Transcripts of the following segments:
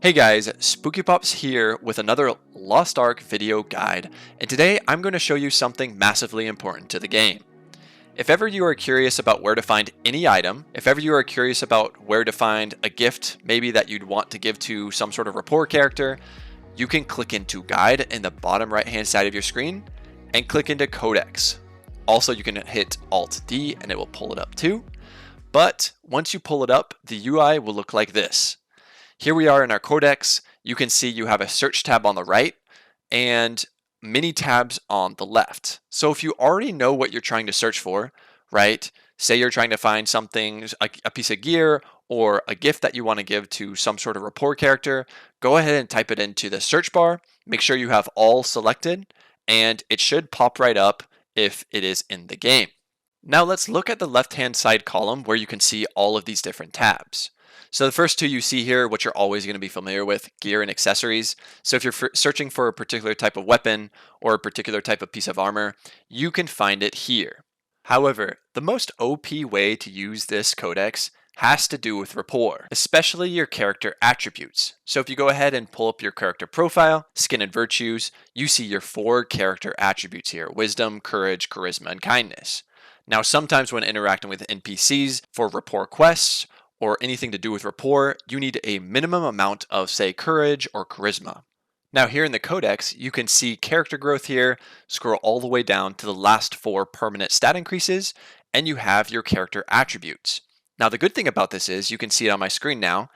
Hey guys, Spooky Pops here with another Lost Ark video guide, and today I'm going to show you something massively important to the game. If ever you are curious about where to find any item, if ever you are curious about where to find a gift maybe that you'd want to give to some sort of Rapport character, you can click into Guide in the bottom right hand side of your screen and click into Codex. Also, you can hit Alt-D and it will pull it up too, but once you pull it up, the UI will look like this. Here we are in our Codex. You can see you have a search tab on the right and many tabs on the left. So if you already know what you're trying to search for, right? Say you're trying to find something, a piece of gear or a gift that you want to give to some sort of Rapport character, go ahead and type it into the search bar. Make sure you have all selected and it should pop right up if it is in the game. Now let's look at the left-hand side column where you can see all of these different tabs. So the first two you see here, which you're always going to be familiar with, gear and accessories. So if you're searching for a particular type of weapon or a particular type of piece of armor, you can find it here. However, the most OP way to use this codex has to do with Rapport, especially your character attributes. So if you go ahead and pull up your character profile, skin and virtues, you see your 4 character attributes here: wisdom, courage, charisma, and kindness. Now sometimes when interacting with NPCs for Rapport quests, or anything to do with Rapport, you need a minimum amount of, say, courage or charisma. Now here in the Codex, you can see character growth here, scroll all the way down to the last 4 permanent stat increases, and you have your character attributes. Now the good thing about this is, you can see it on my screen now,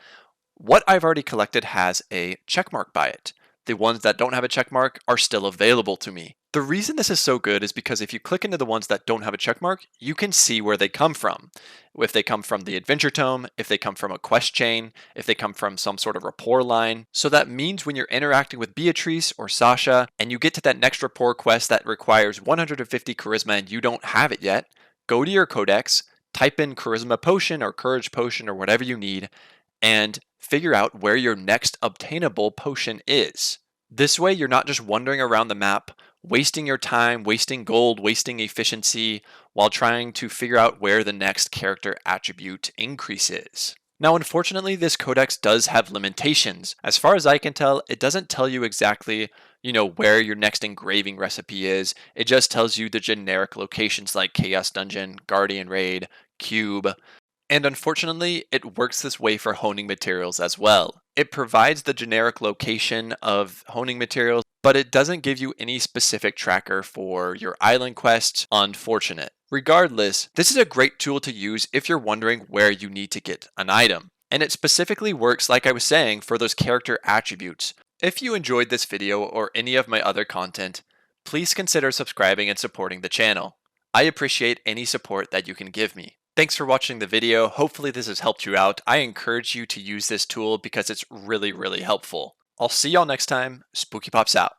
what I've already collected has a checkmark by it. The ones that don't have a checkmark are still available to me. The reason this is so good is because if you click into the ones that don't have a checkmark, you can see where they come from. If they come from the adventure tome, if they come from a quest chain, if they come from some sort of Rapport line. So that means when you're interacting with Beatrice or Sasha and you get to that next Rapport quest that requires 150 charisma and you don't have it yet, go to your codex, type in charisma potion or courage potion or whatever you need, and figure out where your next obtainable potion is. This way you're not just wandering around the map, wasting your time, wasting gold, wasting efficiency, while trying to figure out where the next character attribute increase is. Now, unfortunately, this codex does have limitations. As far as I can tell, it doesn't tell you exactly, where your next engraving recipe is. It just tells you the generic locations like Chaos Dungeon, Guardian Raid, Cube. And unfortunately, it works this way for honing materials as well. It provides the generic location of honing materials, but it doesn't give you any specific tracker for your island quests. Unfortunate. Regardless, this is a great tool to use if you're wondering where you need to get an item. And it specifically works, like I was saying, for those character attributes. If you enjoyed this video or any of my other content, please consider subscribing and supporting the channel. I appreciate any support that you can give me. Thanks for watching the video. Hopefully this has helped you out. I encourage you to use this tool because it's really, really helpful. I'll see y'all next time. Spooky Pops out.